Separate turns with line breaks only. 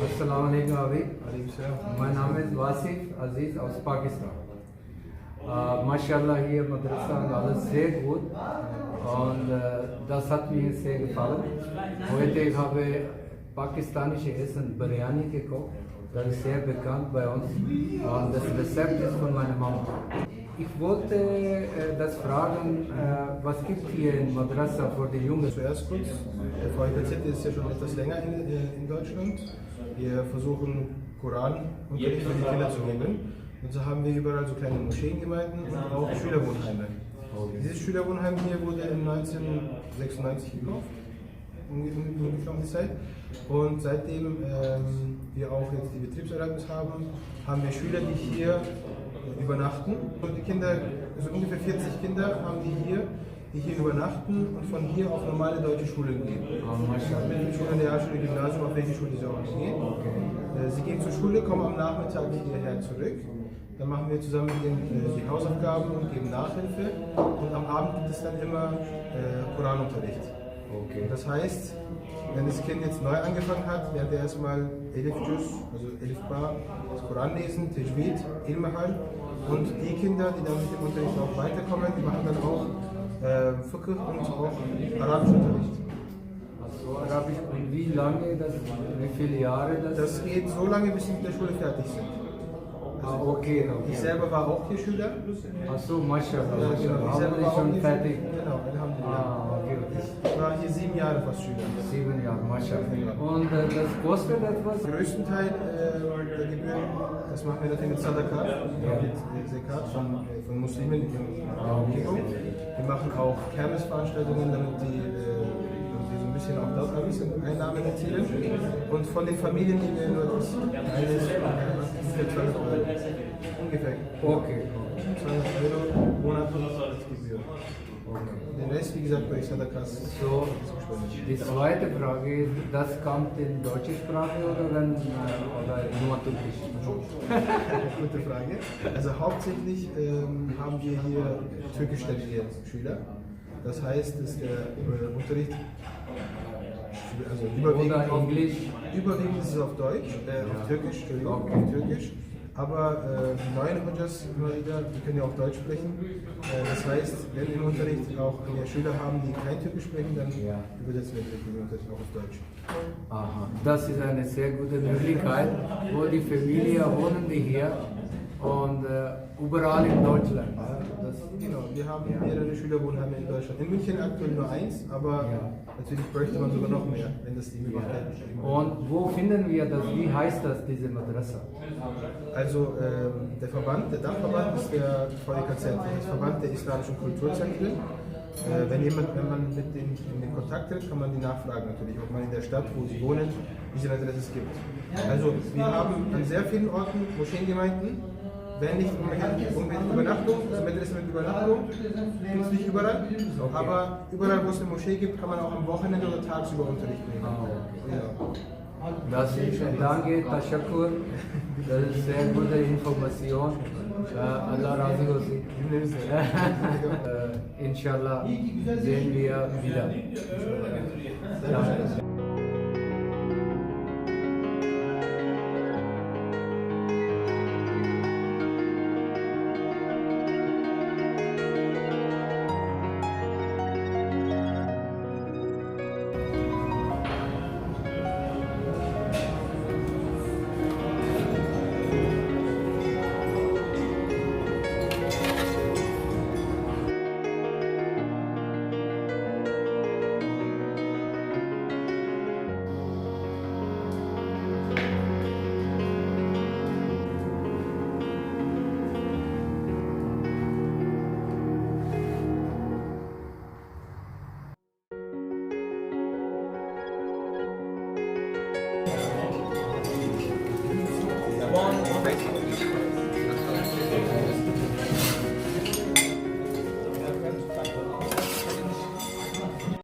Assalamu alaikum Abi. Mein Name ist Wasif Aziz aus Pakistan. Mashallah, hier Madrasa und alles sehr gut und das hat mir sehr gefallen. Heute habe ich pakistanische Essen, Biryani gekocht. Das ist sehr bekannt bei uns und das Rezept ist von meiner Mama. Ich wollte das fragen, was gibt hier in Madrasa für die Jungen?
Zuerst kurz, der VIPZ ist ja schon etwas länger in Deutschland. Wir versuchen Koranunterricht für die Kinder zu regeln. Und so haben wir überall so kleine Moscheengemeinden und auch Schülerwohnheime. Dieses Schülerwohnheim hier wurde in 1996 gekauft, ungefähr um die Zeit. Und seitdem wir auch jetzt die Betriebserlaubnis haben, haben wir Schüler, die hier übernachten. Und die Kinder, also ungefähr 40 Kinder haben die hier übernachten und von hier auf normale deutsche Schulen gehen. Mittelschule, Realschule, Gymnasium, auf welche Schule sie auch gehen. Sie gehen zur Schule, kommen am Nachmittag hierher zurück. Dann machen wir zusammen mit ihnen die Hausaufgaben und geben Nachhilfe. Und am Abend gibt es dann immer Koranunterricht.
Okay.
Das heißt, wenn das Kind jetzt neu angefangen hat, lernt er erstmal Elif Juz, also Elif Ba, das Koran lesen, Tajweed, Ilmahal. Und die Kinder, die dann mit dem Unterricht auch weiterkommen, die machen dann auch Fiqh und auch Arabischunterricht.
Also Arabisch, und wie lange, wie viele Jahre das?
Das geht so lange, bis sie mit der Schule fertig sind. Also
okay.
Ich selber war auch hier Schüler.
Achso, Mashallah.
Ja, genau. Ich selber
Haben
war
Sie schon
auch
fertig?
Genau, Alhamdulillah.
Okay.
Ich war hier 7 Jahre fast Schüler.
7 Jahre, Mashallah. Und das kostet etwas?
Den größten Teil der Gebühren, das machen wir natürlich mit Sadaqah, mit Zakat von Muslimen in der Umgebung. Wir machen auch Kermesveranstaltungen, damit die so ein bisschen auch dort ein bisschen Einnahmen erzielen. Und von den Familien, die wir nur das eines ungefähr 200 Euro. Ungefähr.
Okay.
200 Euro monatlich als Gebühr. Den Rest, wie gesagt, bei Sadaqah
So, die zweite Frage ist, das kommt in deutsche Sprache oder nur türkisch?
Gute Frage. Also hauptsächlich haben wir hier türkischstämmige Schüler. Das heißt, dass der Unterricht also überwiegend
oder Englisch?
Überwiegend ist es auf Deutsch, auf Türkisch, Entschuldigung, auf Türkisch. Aber die neuen Hujjas immer wieder, die können ja auch Deutsch sprechen. Das heißt, wenn wir im Unterricht auch Schüler haben, die kein Türkisch sprechen, dann übersetzen wir den Unterricht auch auf Deutsch.
Aha, das ist eine sehr gute Möglichkeit, wo die Familie wohnen die hier und überall in Deutschland.
Genau, wir haben mehrere Schülerwohnheime in Deutschland. In München aktuell nur eins, aber natürlich bräuchte man sogar noch mehr, wenn das die Möglichkeit ist.
Und wo finden wir das? Wie heißt das, diese Madrasa?
Also der Verband, der Dachverband ist der VIKZ, das Verband der Islamischen Kulturzentren. Wenn man mit denen in Kontakt tritt, kann man die nachfragen natürlich, ob man in der Stadt, wo sie wohnen, diese Adresse gibt. Also wir haben an sehr vielen Orten Moscheengemeinden. Wenn nicht unbedingt Übernachtung, also Medresse mit Übernachtung, gibt es nicht überall, aber überall, wo es eine Moschee gibt, kann man auch am Wochenende oder tagsüber Unterricht nehmen.
Das ist, danke, Tashakkur, das ist sehr gute Information. Allah Razi Hosi. Inshallah sehen wir wieder.